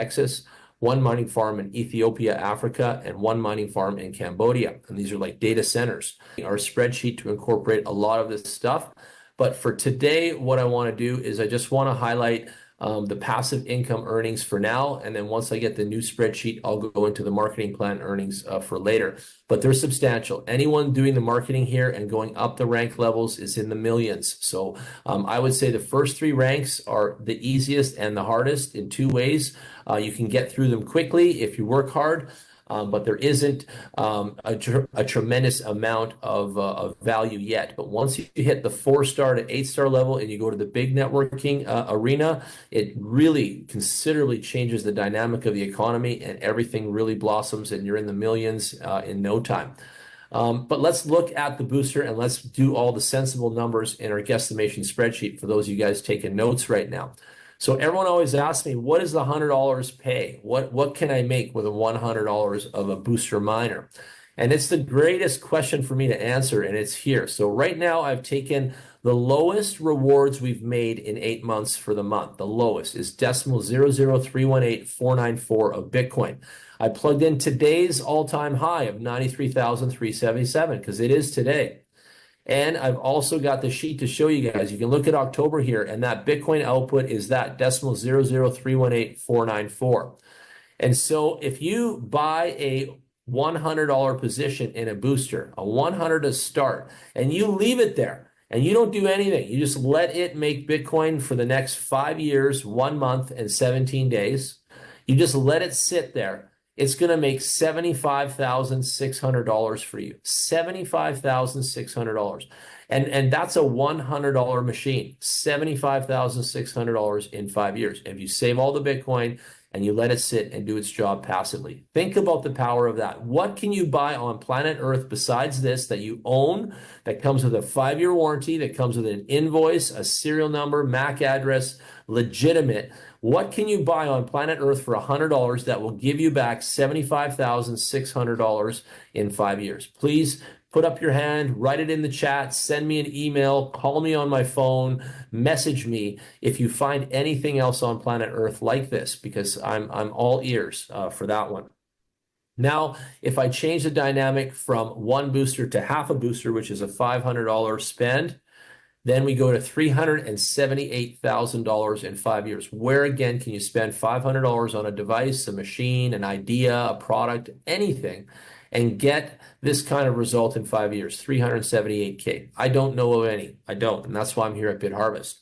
Texas, one mining farm in Ethiopia, Africa, and one mining farm in Cambodia. And these are like data centers. Our spreadsheet to incorporate a lot of this stuff. But for today, what I want to do is I just want to highlight the passive income earnings for now. And then once I get the new spreadsheet, I'll go into the marketing plan earnings for later. But they're substantial. Anyone doing the marketing here and going up the rank levels is in the millions. So I would say the first three ranks are the easiest and the hardest in two ways. You can get through them quickly if you work hard. But there isn't a tremendous amount of value yet. But once you hit the 4-star to 8-star level and you go to the big networking arena, it really considerably changes the dynamic of the economy, and everything really blossoms, and you're in the millions in no time. But let's look at the booster, and let's do all the sensible numbers in our guesstimation spreadsheet for those of you guys taking notes right now. So everyone always asks me, what does the $100 pay? What can I make with a $100 of a booster miner? And it's the greatest question for me to answer, and it's here. So right now I've taken the lowest rewards we've made in 8 months for the month. The lowest is decimal 0.0318494 of Bitcoin. I plugged in today's all-time high of 93,377 because it is today. And I've also got the sheet to show you guys. You can look at October here, and that Bitcoin output is that decimal 0.0318494. And so if you buy a $100 position in a booster, a 100 to start, and you leave it there, and you don't do anything, you just let it make Bitcoin for the next 5 years, 1 month, and 17 days, you just let it sit there, it's going to make $75,600 for you. $75,600. And that's a $100 machine. $75,600 in 5 years. If you save all the Bitcoin and you let it sit and do its job passively. Think about the power of that. What can you buy on planet Earth besides this that you own, that comes with a 5-year warranty, that comes with an invoice, a serial number, MAC address, legitimate? What can you buy on planet Earth for $100 that will give you back $75,600 in 5 years? Please put up your hand, write it in the chat, send me an email, call me on my phone, message me if you find anything else on planet Earth like this, because I'm all ears for that one. Now, if I change the dynamic from one booster to half a booster, which is a $500 spend, then we go to $378,000 in 5 years. Where again can you spend $500 on a device, a machine, an idea, a product, anything, and get this kind of result in 5 years? $378K. I don't know of any. I don't, and that's why I'm here at Bitharvest.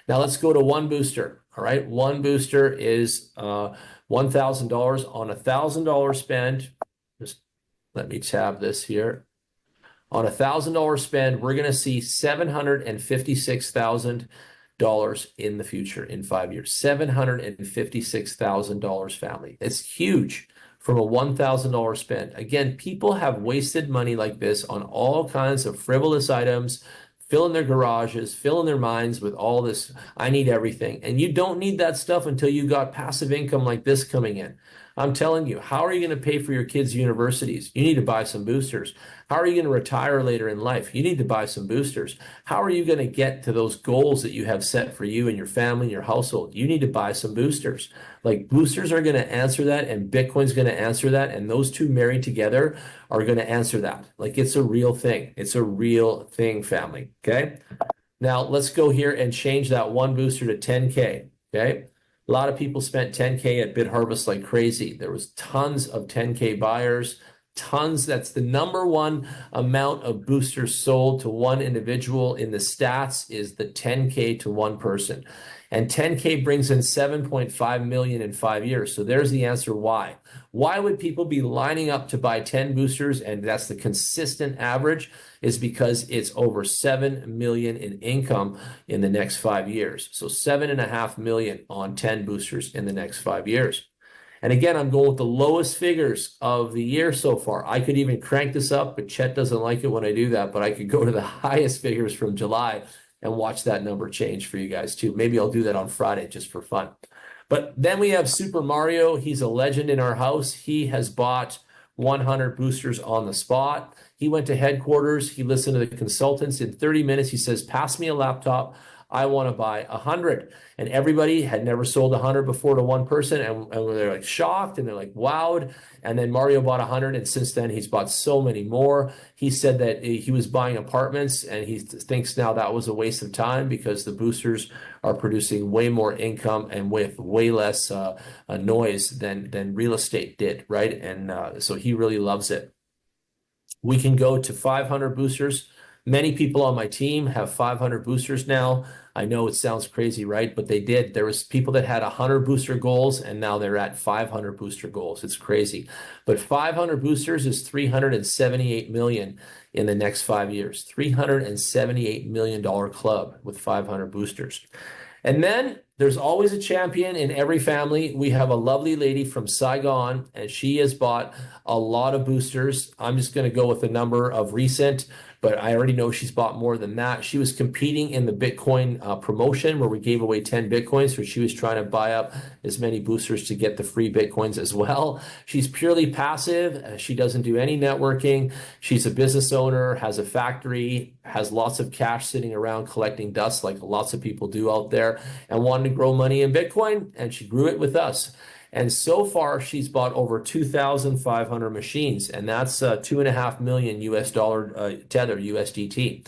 Now let's go to one booster. All right, one booster is $1,000 on a $1,000 spend. Just let me tab this here. On a $1,000 spend, we're going to see $756,000 in the future in 5 years. $756,000, family. It's huge from a $1,000 spend. Again, people have wasted money like this on all kinds of frivolous items, filling their garages, filling their minds with all this, I need everything. And you don't need that stuff until you got passive income like this coming in. I'm telling you, how are you going to pay for your kids' universities? You need to buy some boosters. How are you going to retire later in life? You need to buy some boosters. How are you going to get to those goals that you have set for you and your family and your household? You need to buy some boosters. Like, boosters are going to answer that, and Bitcoin's going to answer that, and those two married together are going to answer that. Like, it's a real thing. It's a real thing, family, okay? Now, let's go here and change that one booster to 10K, okay? A lot of people spent 10K at Bitharvest like crazy. There was tons of 10K buyers, tons. That's the #1 amount of boosters sold to one individual in the stats, is the 10K to one person. And 10K brings in 7.5 million in 5 years. So there's the answer why. Why would people be lining up to buy 10 boosters? And that's the consistent average, is because it's over 7 million in income in the next 5 years. So 7.5 million on 10 boosters in the next 5 years. And again, I'm going with the lowest figures of the year so far. I could even crank this up, but Chet doesn't like it when I do that. But I could go to the highest figures from July and watch that number change for you guys too. Maybe I'll do that on Friday just for fun. But then we have Super Mario. He's a legend in our house. He has bought 100 boosters on the spot. He went to headquarters. He listened to the consultants. In 30 minutes, he says, pass me a laptop. I want to buy 100. And everybody had never sold 100 before to one person, and they're like shocked and they're like wowed. And then Mario bought 100, and since then he's bought so many more. He said that he was buying apartments, and he thinks now that was a waste of time because the boosters are producing way more income and with way less noise than real estate did, right? And so he really loves it. We can go to 500 boosters. Many people on my team have 500 boosters now. I know it sounds crazy, right? But they did. There was people that had 100 booster goals, and now they're at 500 booster goals. It's crazy. But 500 boosters is 378 million in the next 5 years. $378 million club with 500 boosters. And then there's always a champion in every family. We have a lovely lady from Saigon, and she has bought a lot of boosters. I'm just going to go with the number of recent, but I already know she's bought more than that. She was competing in the Bitcoin promotion where we gave away 10 Bitcoins, so she was trying to buy up as many boosters to get the free Bitcoins as well. She's purely passive. She doesn't do any networking. She's a business owner, has a factory, has lots of cash sitting around collecting dust like lots of people do out there, and wanted to grow money in Bitcoin, and she grew it with us. And so far, she's bought over 2,500 machines, and that's 2.5 million US dollar Tether USDT.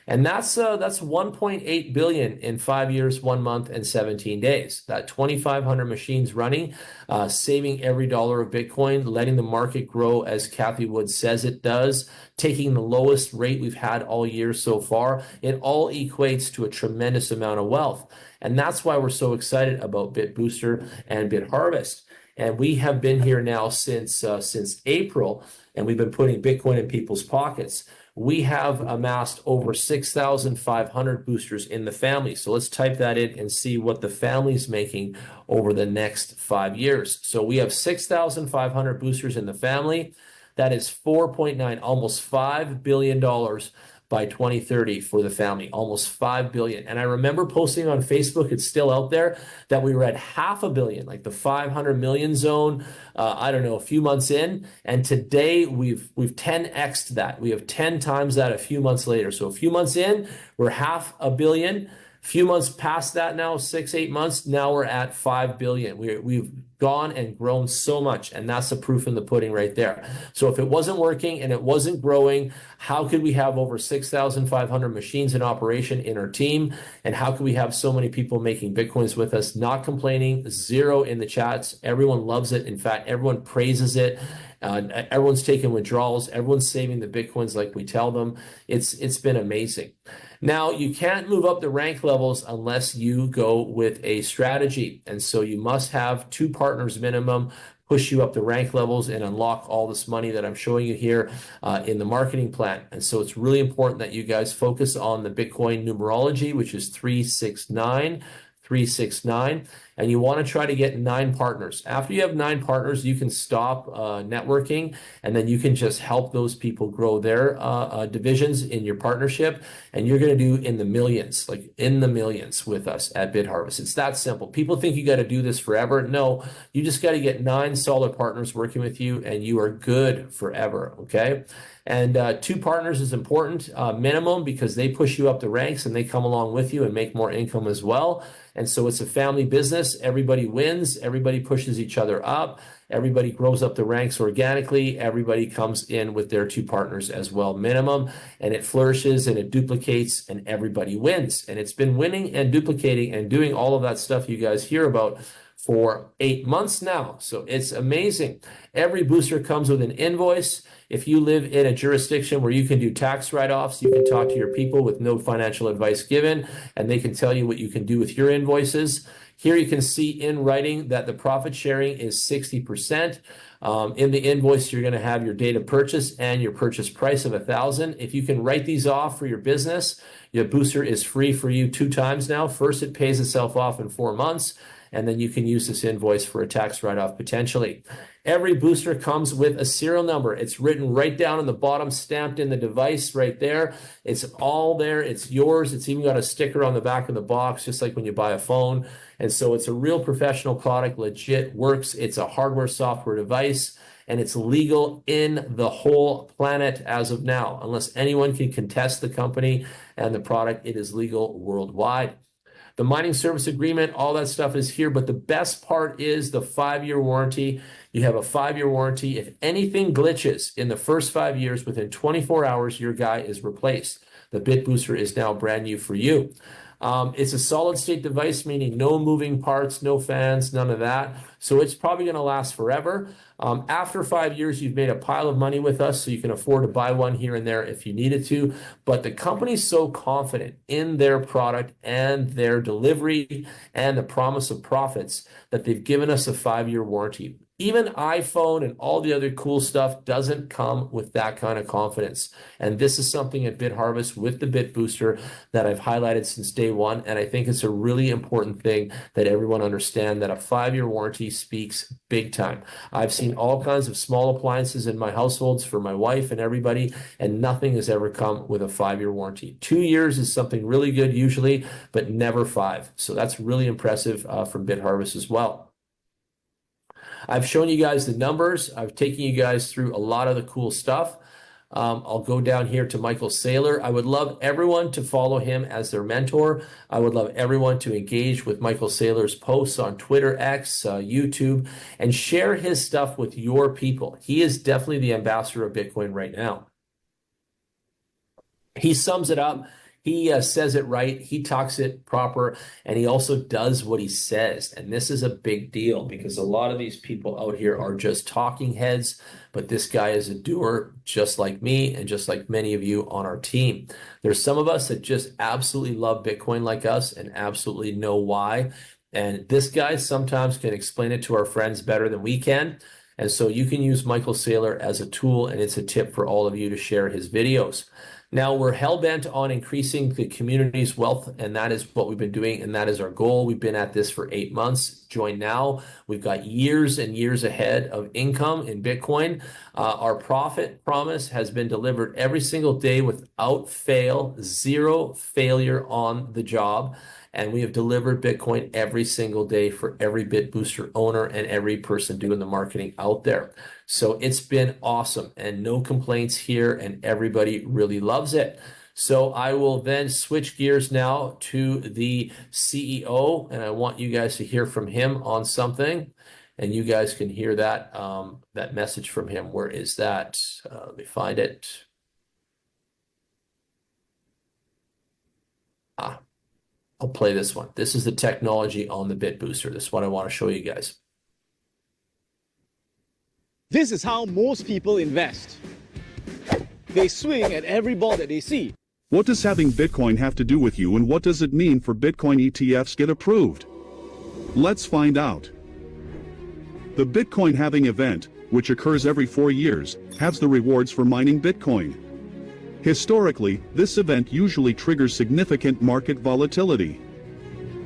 And that's 1.8 billion in 5 years, 1 month, and 17 days. That 2,500 machines running, saving every dollar of Bitcoin, letting the market grow as Cathie Wood says it does, taking the lowest rate we've had all year so far. It all equates to a tremendous amount of wealth. And that's why we're so excited about BitBooster and Bitharvest. And we have been here now since April, and we've been putting Bitcoin in people's pockets. We have amassed over 6,500 boosters in the family. So let's type that in and see what the family's making over the next 5 years. So we have 6,500 boosters in the family. That is 4.9, almost $5 billion by 2030 for the family, almost 5 billion. And I remember posting on Facebook, it's still out there, that we were at 500 million, like the 500 million zone, I don't know, a few months in. And today we've 10x'd that. We have 10 times that a few months later. So a few months in, we're 500 million. Few months past that now, 6-8 months, now we're at 5 billion. We've gone and grown so much, and that's the proof in the pudding right there. So if it wasn't working and it wasn't growing, how could we have over 6,500 machines in operation in our team? And how could we have so many people making Bitcoins with us, not complaining, zero in the chats? Everyone loves it. In fact, everyone praises it. Everyone's taking withdrawals. Everyone's saving the Bitcoins like we tell them. It's been amazing. Now, you can't move up the rank levels unless you go with a strategy. And so you must have 2 partners minimum, push you up the rank levels and unlock all this money that I'm showing you here in the marketing plan. And so it's really important that you guys focus on the Bitcoin numerology, which is 369. 369, and you want to try to get 9 partners. After you have 9 partners, you can stop networking, and then you can just help those people grow their divisions in your partnership, and you're going to do in the millions, like in the millions with us at BitHarvest. It's that simple. People think you got to do this forever. No, you just got to get 9 solid partners working with you, and you are good forever, okay? And 2 partners is important, minimum, because they push you up the ranks and they come along with you and make more income as well. And so it's a family business. Everybody wins. Everybody pushes each other up. Everybody grows up the ranks organically. Everybody comes in with their 2 partners as well, minimum, and it flourishes and it duplicates and everybody wins. And it's been winning and duplicating and doing all of that stuff you guys hear about for 8 months now. So it's amazing. Every booster comes with an invoice. If you live in a jurisdiction where you can do tax write-offs, you can talk to your people with no financial advice given, and they can tell you what you can do with your invoices. Here you can see in writing that the profit sharing is 60%. In the invoice, you're going to have your date of purchase and your purchase price of $1,000. If you can write these off for your business, your booster is free for you 2 times now. First, it pays itself off in 4 months, and then you can use this invoice for a tax write-off potentially. Every booster comes with a serial number. It's written right down on the bottom, stamped in the device right there. It's all there. It's yours. It's even got a sticker on the back of the box, just like when you buy a phone. And so it's a real professional product, legit, works. It's a hardware software device. and it's legal in the whole planet as of now. Unless anyone can contest the company and the product, it is legal worldwide. The mining service agreement, all that stuff is here, but the best part is the 5-year warranty. You have a 5-year warranty. If anything glitches in the first 5 years, within 24 hours, your guy is replaced. The BitBooster is now brand new for you. It's a solid state device, meaning no moving parts, no fans, none of that. So it's probably going to last forever. After 5 years, you've made a pile of money with us, so you can afford to buy one here and there if you needed to. But the company's so confident in their product and their delivery and the promise of profits that they've given us a 5-year warranty. Even iPhone and all the other cool stuff doesn't come with that kind of confidence. And this is something at Bitharvest with the BitBooster that I've highlighted since day one. And I think it's a really important thing that everyone understand that a 5-year warranty speaks big time. I've seen all kinds of small appliances in my households for my wife and everybody, and nothing has ever come with a 5-year warranty. 2 years is something really good usually, but never 5. So that's really impressive from Bitharvest as well. I've shown you guys the numbers. I've taken you guys through a lot of the cool stuff. I'll go down here to Michael Saylor. I would love everyone to follow him as their mentor. I would love everyone to engage with Michael Saylor's posts on Twitter, X, YouTube, and share his stuff with your people. He is definitely the ambassador of Bitcoin right now. He sums it up. He says it right, he talks it proper, and he also does what he says. And this is a big deal because a lot of these people out here are just talking heads, but this guy is a doer just like me and just like many of you on our team. There's some of us that just absolutely love Bitcoin like us and absolutely know why. And this guy sometimes can explain it to our friends better than we can. And so you can use Michael Saylor as a tool, and it's a tip for all of you to share his videos. Now, we're hell-bent on increasing the community's wealth, and that is what we've been doing, and that is our goal. We've been at this for 8 months. Join now. We've got years and years ahead of income in Bitcoin. Our profit promise has been delivered every single day without fail, 0 failure on the job. And we have delivered Bitcoin every single day for every BitBooster owner and every person doing the marketing out there. So it's been awesome and no complaints here, and everybody really loves it. So I will then switch gears now to the CEO, and I want you guys to hear from him on something, and you guys can hear that, that message from him. Where is that? Let me find it. I'll play this one. This is the technology on the BitBooster. This is what I want to show you guys. This is how most people invest. They swing at every ball that they see. What does having Bitcoin have to do with you, and what does it mean for Bitcoin ETFs get approved? Let's find out. The Bitcoin halving event, which occurs every 4 years, halves the rewards for mining Bitcoin. Historically, this event usually triggers significant market volatility.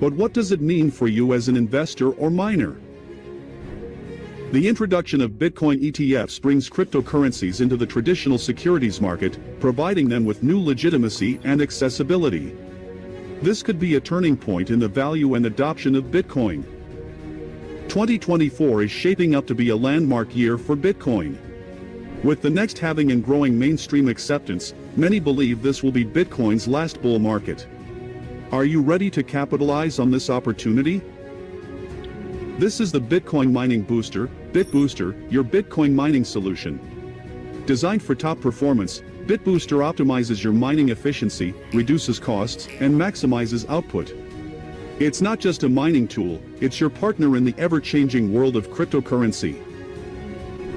But what does it mean for you as an investor or miner? The introduction of Bitcoin ETFs brings cryptocurrencies into the traditional securities market, providing them with new legitimacy and accessibility. This could be a turning point in the value and adoption of Bitcoin. 2024 is shaping up to be a landmark year for Bitcoin. With the next halving and growing mainstream acceptance, many believe this will be Bitcoin's last bull market. Are you ready to capitalize on this opportunity? This is the Bitcoin Mining Booster, BitBooster, your Bitcoin mining solution. Designed for top performance, BitBooster optimizes your mining efficiency, reduces costs, and maximizes output. It's not just a mining tool, it's your partner in the ever-changing world of cryptocurrency.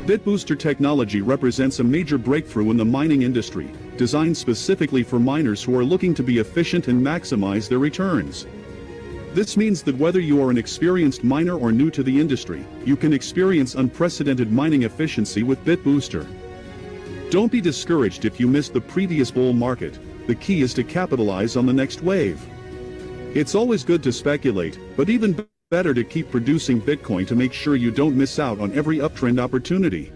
BitBooster technology represents a major breakthrough in the mining industry, designed specifically for miners who are looking to be efficient and maximize their returns. This means that whether you are an experienced miner or new to the industry, you can experience unprecedented mining efficiency with BitBooster. Don't be discouraged if you missed the previous bull market. The key is to capitalize on the next wave. It's always good to speculate, but even better to keep producing Bitcoin to make sure you don't miss out on every uptrend opportunity.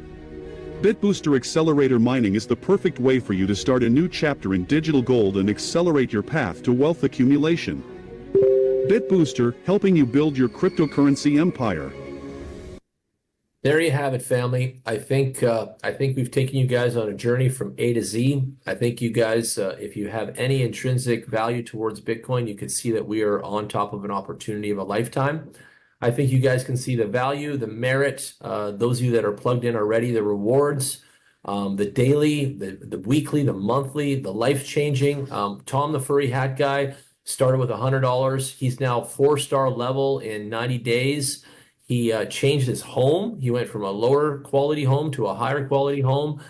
BitBooster Accelerator Mining is the perfect way for you to start a new chapter in digital gold and accelerate your path to wealth accumulation. BitBooster, helping you build your cryptocurrency empire. There you have it, family. I think we've taken you guys on a journey from A to Z. I think you guys, if you have any intrinsic value towards Bitcoin, you can see that we are on top of an opportunity of a lifetime. I think you guys can see the value, the merit, those of you that are plugged in already, the rewards, the daily, the weekly, the monthly, the life-changing. Tom, the furry hat guy, started with $100. He's now 4-star level in 90 days. He changed his home. He went from a lower quality home to a higher quality home.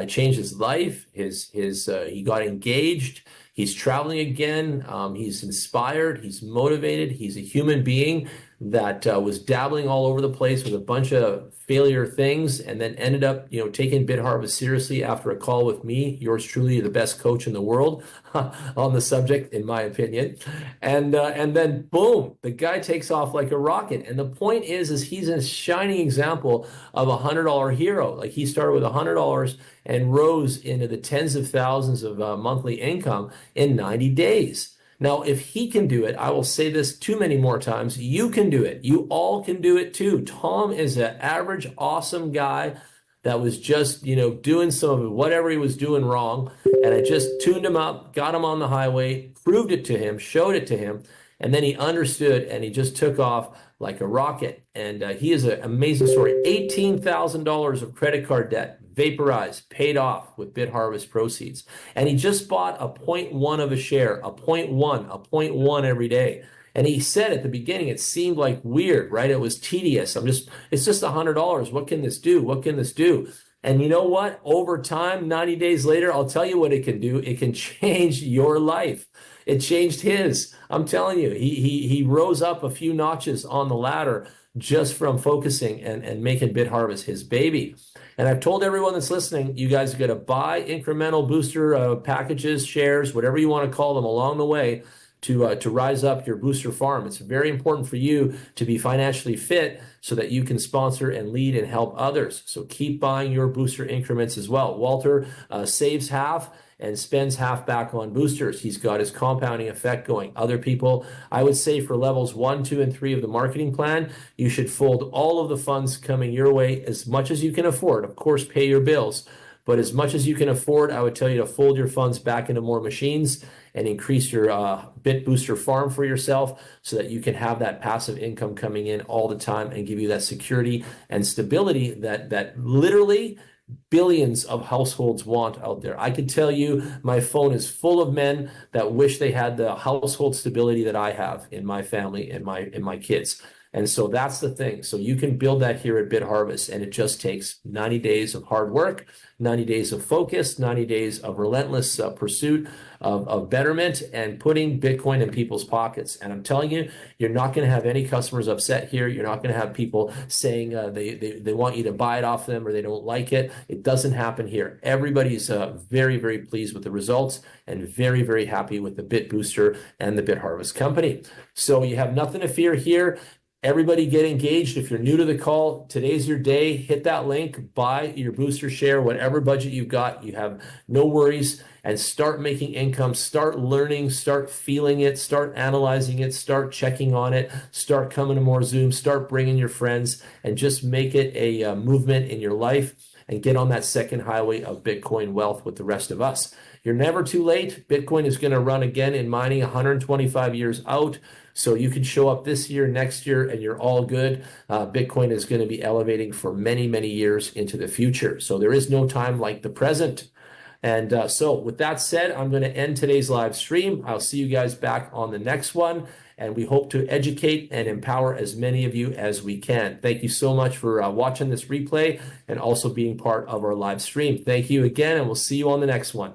Changed his life. He got engaged. He's traveling again. He's inspired. He's motivated. He's a human being that was dabbling all over the place with a bunch of failure things, and then ended up, taking BitHarvest seriously after a call with me, yours truly, the best coach in the world on the subject, in my opinion. And then boom, the guy takes off like a rocket. And the point is he's a shining example of a $100 hero. Like, he started with $100 and rose into the tens of thousands of monthly income in 90 days. Now, if he can do it, I will say this too many more times, you can do it. You all can do it too. Tom is an average, awesome guy that was just, doing some of whatever he was doing wrong. And I just tuned him up, got him on the highway, proved it to him, showed it to him, and then he understood and he just took off like a rocket. And he is an amazing story. $18,000 of credit card debt, vaporized, paid off with BitHarvest proceeds. And he just bought a 0.1 of a share, a 0.1 every day. And he said at the beginning, it seemed like weird, right? It was tedious. It's just $100. What can this do? What can this do? And you know what? Over time, 90 days later, I'll tell you what it can do. It can change your life. It changed his. I'm telling you, he rose up a few notches on the ladder just from focusing and making BitHarvest his baby. And I've told everyone that's listening, you guys are going to buy incremental booster packages, shares, whatever you want to call them along the way to rise up your booster farm. It's very important for you to be financially fit so that you can sponsor and lead and help others. So keep buying your booster increments as well. Walter saves half and spends half back on boosters. He's got his compounding effect going. Other people, I would say for levels 1, 2, and 3 of the marketing plan, you should fold all of the funds coming your way as much as you can afford. Of course, pay your bills, but as much as you can afford, I would tell you to fold your funds back into more machines and increase your BitBooster farm for yourself so that you can have that passive income coming in all the time and give you that security and stability that literally billions of households want out there. I can tell you my phone is full of men that wish they had the household stability that I have in my family and my kids. And so that's the thing. So you can build that here at BitHarvest, and it just takes 90 days of hard work, 90 days of focus, 90 days of relentless pursuit of betterment and putting Bitcoin in people's pockets. And I'm telling you, you're not going to have any customers upset here. You're not going to have people saying they want you to buy it off them or they don't like it. It doesn't happen here. Everybody's very, very pleased with the results and very, very happy with the BitBooster and the BitHarvest company. So you have nothing to fear here. Everybody get engaged. If you're new to the call, today's your day. Hit that link, buy your booster share, whatever budget you've got. You have no worries, and start making income. Start learning, start feeling it, start analyzing it, start checking on it, start coming to more Zoom, start bringing your friends, and just make it a movement in your life and get on that second highway of Bitcoin wealth with the rest of us. You're never too late. Bitcoin is going to run again in mining 125 years out. So you can show up this year, next year, and you're all good. Bitcoin is going to be elevating for many, many years into the future. So there is no time like the present. And so with that said, I'm going to end today's live stream. I'll see you guys back on the next one. And we hope to educate and empower as many of you as we can. Thank you so much for watching this replay and also being part of our live stream. Thank you again, and we'll see you on the next one.